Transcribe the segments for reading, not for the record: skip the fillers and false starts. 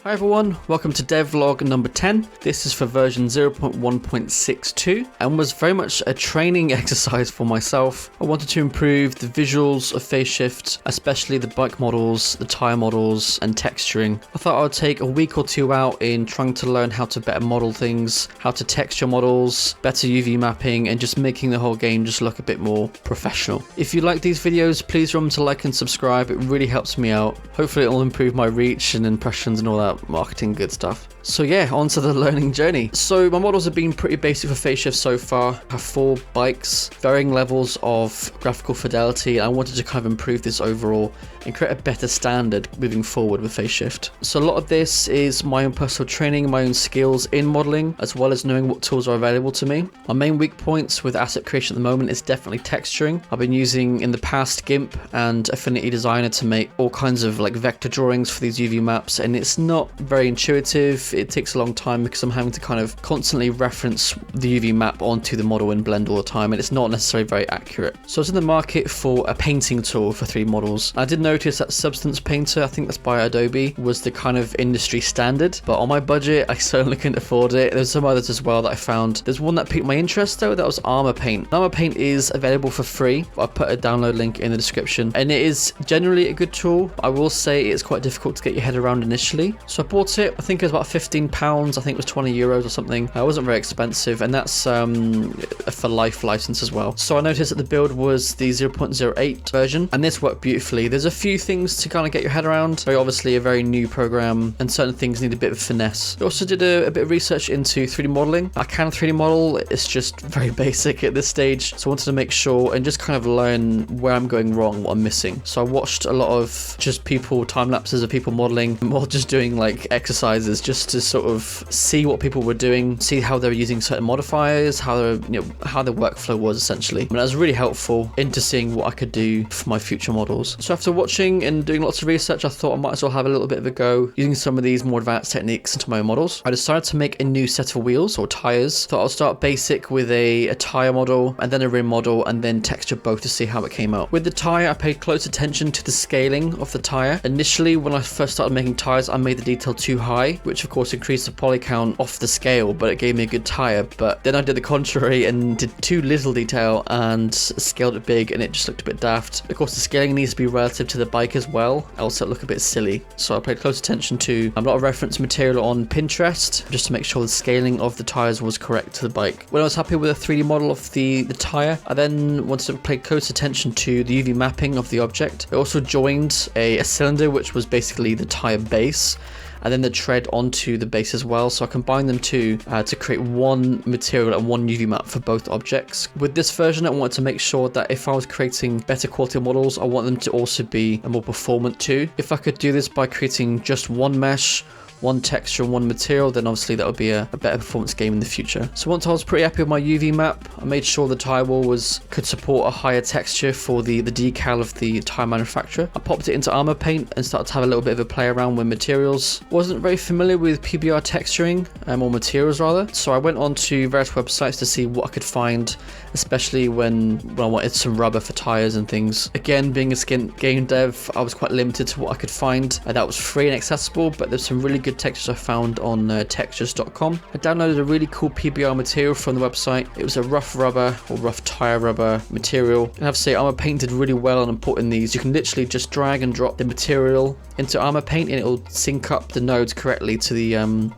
Hi everyone, welcome to devlog number 10. This is for version 0.1.62 and was very much a training exercise for myself. I wanted to improve the visuals of Phaseshift, especially the bike models, the tire models and texturing. I thought I would take a week or two out in trying to learn how to better model things, how to texture models, better UV mapping and just making the whole game just look a bit more professional. If you like these videos, please remember to like and subscribe, it really helps me out. Hopefully it will improve my reach and impressions and all that marketing good stuff. So yeah, on to the learning journey. So my models have been pretty basic for Phaseshift so far. I have 4 bikes, varying levels of graphical fidelity. I wanted to kind of improve this overall and create a better standard moving forward with Phaseshift. So a lot of this is my own personal training, my own skills in modeling, as well as knowing what tools are available to me. My main weak points with asset creation at the moment is definitely texturing. I've been using in the past GIMP and Affinity Designer to make all kinds of like vector drawings for these UV maps, and it's not very intuitive. It takes a long time because I'm having to kind of constantly reference the UV map onto the model in Blend all the time, and it's not necessarily very accurate. So I was in the market for a painting tool for 3 models. I did notice that Substance Painter, I think that's by Adobe, was the kind of industry standard, but on my budget I certainly couldn't afford it. There's some others as well that I found. There's one that piqued my interest though, that was Armor Paint. Armor Paint is available for free. I put a download link in the description, and it is generally a good tool. I will say it's quite difficult to get your head around initially. So I bought it, I think it was about £15, I think it was 20 euros or something. It wasn't very expensive, and that's for life license as well. So I noticed that the build was the 0.08 version, and this worked beautifully. There's a few things to kind of get your head around. Very obviously a very new program, and certain things need a bit of finesse. I also did a bit of research into 3D modeling. I can 3D model, it's just very basic at this stage, so I wanted to make sure and just kind of learn where I'm going wrong, what I'm missing. So I watched a lot of just people, time lapses of people modeling, or just doing like exercises just to sort of see what people were doing, see how they were using certain modifiers, how their workflow was essentially. And that was really helpful into seeing what I could do for my future models. So after watching and doing lots of research, I thought I might as well have a little bit of a go using some of these more advanced techniques into my own models. I decided to make a new set of wheels or tires. Thought I'll start basic with a tire model and then a rim model and then texture both to see how it came out. With the tire, I paid close attention to the scaling of the tire. Initially, when I first started making tires, I made the detail too high, which of course increased the poly count off the scale, but it gave me a good tire. But then I did the contrary and did too little detail and scaled it big, and it just looked a bit daft. Of course, the scaling needs to be relative to the bike as well, else it'll look a bit silly. So I paid close attention to a lot of reference material on Pinterest just to make sure the scaling of the tires was correct to the bike. When I was happy with a 3D model of the tire, I then wanted to pay close attention to the UV mapping of the object. I also joined a cylinder, which was basically the tire base, and then the tread onto the base as well. So I combined them two to create one material and one UV map for both objects. With this version, I wanted to make sure that if I was creating better quality models, I want them to also be more performant too. If I could do this by creating just one mesh, one texture and one material, then obviously that would be a better performance game in the future. So once I was pretty happy with my UV map, I made sure the tire wall could support a higher texture for the decal of the tire manufacturer. I popped it into Armor Paint and started to have a little bit of a play around with materials. Wasn't very familiar with PBR texturing, or materials rather, so I went on to various websites to see what I could find, especially when I wanted some rubber for tires and things. Again, being a game dev, I was quite limited to what I could find that was free and accessible, but there's some really good textures I found on textures.com. I downloaded a really cool PBR material from the website. It was a rough rubber or rough tire rubber material. And I have to say, Armor Paint did really well on importing these. You can literally just drag and drop the material into Armor Paint and it'll sync up the nodes correctly to the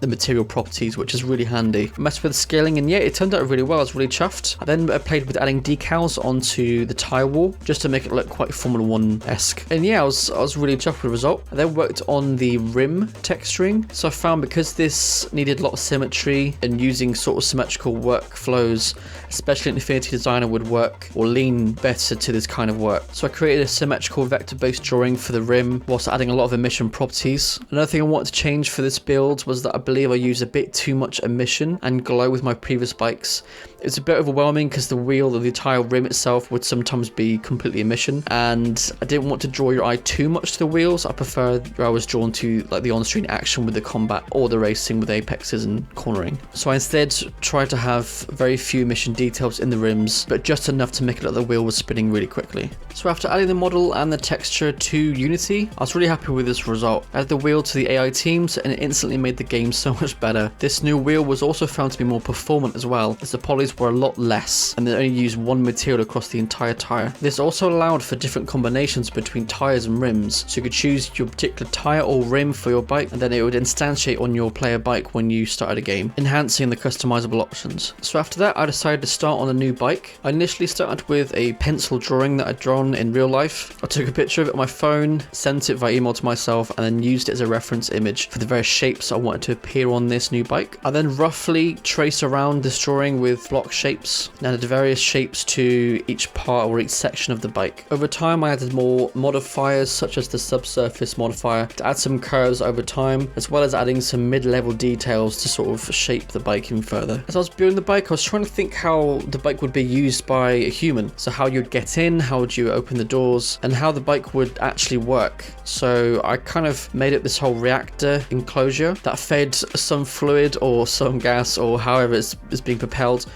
material properties, which is really handy. I messed with scaling and yeah, it turned out really well. I was really chuffed. I then played with adding decals onto the tire wall just to make it look quite Formula 1-esque. And yeah, I was really chuffed with the result. I then worked on the rim texturing. So I found because this needed a lot of symmetry and using sort of symmetrical workflows, especially in Affinity Designer, would work or lean better to this kind of work. So I created a symmetrical vector-based drawing for the rim whilst adding a lot of emission properties. Another thing I wanted to change for this build was that I believe I used a bit too much emission and glow with my previous bikes. It's a bit overwhelming because the wheel of the entire rim itself would sometimes be completely emission, and I didn't want to draw your eye too much to the wheels. I prefer where I was drawn to like the on-screen action with the combat or the racing with apexes and cornering. So I instead tried to have very few mission details in the rims, but just enough to make it look like the wheel was spinning really quickly. So after adding the model and the texture to Unity, I was really happy with this result. I added the wheel to the AI teams and it instantly made the game so much better. This new wheel was also found to be more performant as well, as the polys were a lot less and they only used one material across the entire tire. This also allowed for different combinations between tires and rims, so you could choose your particular tire or rim for your bike, and then it would instantiate on your player bike when you started a game, enhancing the customizable options. So after that, I decided to start on a new bike. I initially started with a pencil drawing that I'd drawn in real life. I took a picture of it on my phone, sent it via email to myself, and then used it as a reference image for the various shapes I wanted to appear on this new bike. I then roughly traced around this drawing with block shapes and added various shapes to each part or each section of the bike. Over time, I added more modifiers such as the subsurface modifier to add some curves over time, as well as adding some mid-level details to sort of shape the bike even further. As I was building the bike, I was trying to think how the bike would be used by a human. So how you'd get in, how would you open the doors, and how the bike would actually work. So I kind of made up this whole reactor enclosure that fed some fluid or some gas or however it's being propelled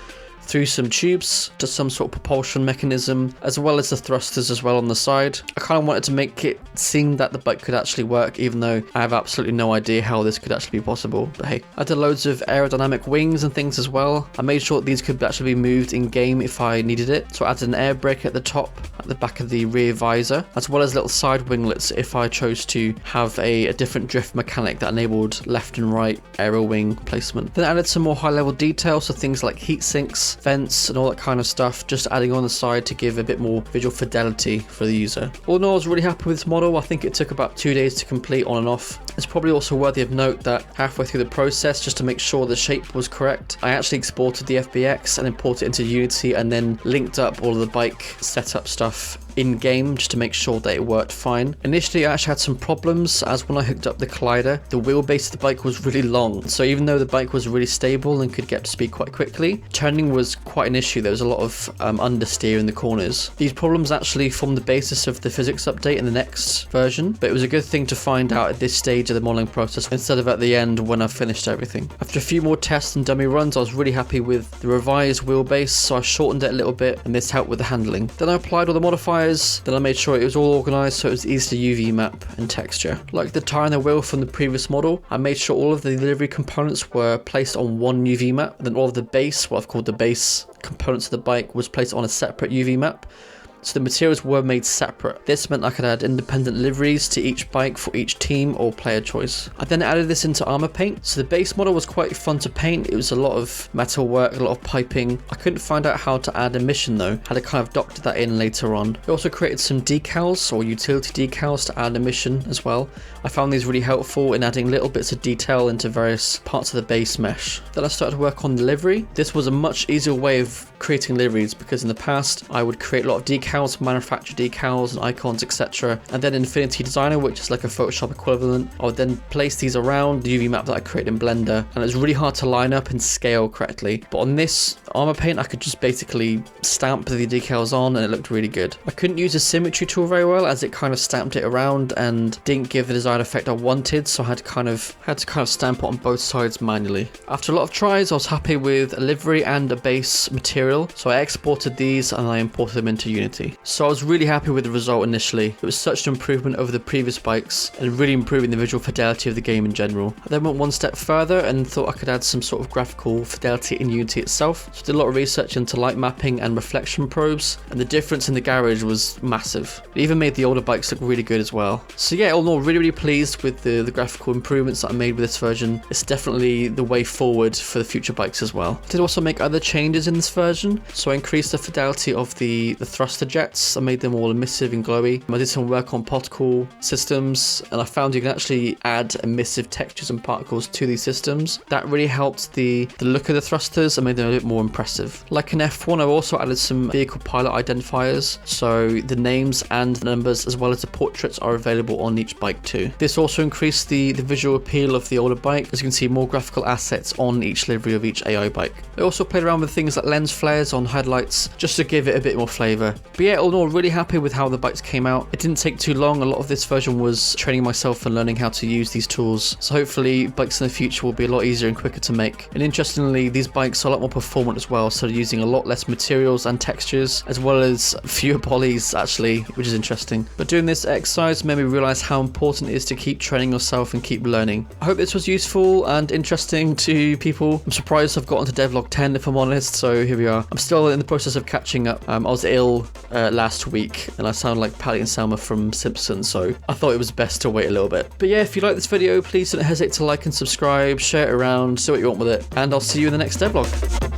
through some tubes to some sort of propulsion mechanism, as well as the thrusters as well on the side. I kind of wanted to make it seem that the bike could actually work, even though I have absolutely no idea how this could actually be possible. But hey, I did loads of aerodynamic wings and things as well. I made sure that these could actually be moved in game if I needed it. So I added an air brake at the top, at the back of the rear visor, as well as little side winglets if I chose to have a different drift mechanic that enabled left and right aero wing placement. Then I added some more high level details, so things like heat sinks, vents and all that kind of stuff, just adding on the side to give a bit more visual fidelity for the user. All in all, I was really happy with this model. I think it took about 2 days to complete on and off. It's probably also worthy of note that halfway through the process, just to make sure the shape was correct, I actually exported the FBX and imported it into Unity and then linked up all of the bike setup stuff in game just to make sure that it worked fine. Initially I actually had some problems, as when I hooked up the collider, the wheelbase of the bike was really long, so even though the bike was really stable and could get to speed quite quickly, turning was quite an issue. There was a lot of understeer in the corners. These problems actually formed the basis of the physics update in the next version, but it was a good thing to find out at this stage of the modeling process instead of at the end when I finished everything. After a few more tests and dummy runs, I was really happy with the revised wheelbase, so I shortened it a little bit and this helped with the handling. Then I applied all the modifiers. Then I made sure it was all organized so it was easy to UV map and texture. Like the tire and the wheel from the previous model, I made sure all of the delivery components were placed on one UV map, then all of the base, what I've called the base components of the bike, was placed on a separate UV map. So the materials were made separate. This meant I could add independent liveries to each bike for each team or player choice. I then added this into armor paint. So the base model was quite fun to paint. It was a lot of metal work, a lot of piping. I couldn't find out how to add emission though. Had to kind of doctor that in later on. I also created some decals or utility decals to add emission as well. I found these really helpful in adding little bits of detail into various parts of the base mesh. Then I started to work on the livery. This was a much easier way of creating liveries because in the past I would create a lot of decals, manufacture decals and icons, etc. And then Infinity Designer, which is like a Photoshop equivalent, I would then place these around the UV map that I created in Blender, and it was really hard to line up and scale correctly. But on this armor paint, I could just basically stamp the decals on and it looked really good. I couldn't use the symmetry tool very well as it kind of stamped it around and didn't give the design effect I wanted, so I had to kind of stamp it on both sides manually. After a lot of tries, I was happy with a livery and a base material, so I exported these and I imported them into Unity. So I was really happy with the result initially. It was such an improvement over the previous bikes and really improving the visual fidelity of the game in general. I then went one step further and thought I could add some sort of graphical fidelity in Unity itself. So I did a lot of research into light mapping and reflection probes, and the difference in the garage was massive. It even made the older bikes look really good as well. So yeah, all in all, really pleased with the graphical improvements that I made with this version. It's definitely the way forward for the future bikes as well. I did also make other changes in this version, so I increased the fidelity of the thruster jets. I made them all emissive and glowy. I did some work on particle systems, and I found you can actually add emissive textures and particles to these systems. That really helped the look of the thrusters and made them a bit more impressive. Like in F1, I've also added some vehicle pilot identifiers, so the names and numbers as well as the portraits are available on each bike too. This also increased the visual appeal of the older bike, as you can see more graphical assets on each livery of each AI bike. I also played around with things like lens flares on headlights just to give it a bit more flavour. But yeah, all in all, really happy with how the bikes came out. It didn't take too long. A lot of this version was training myself and learning how to use these tools, so hopefully bikes in the future will be a lot easier and quicker to make. And interestingly, these bikes are a lot more performant as well, so they're using a lot less materials and textures, as well as fewer polys actually, which is interesting. But doing this exercise made me realise how important it is to keep training yourself and keep learning. I hope this was useful and interesting to people. I'm surprised I've gotten to devlog 10 if I'm honest, so here we are. I'm still in the process of catching up. I was ill last week and I sound like Patty and Selma from Simpsons, so I thought it was best to wait a little bit. But yeah, if you like this video, please don't hesitate to like and subscribe, share it around, see what you want with it, and I'll see you in the next devlog.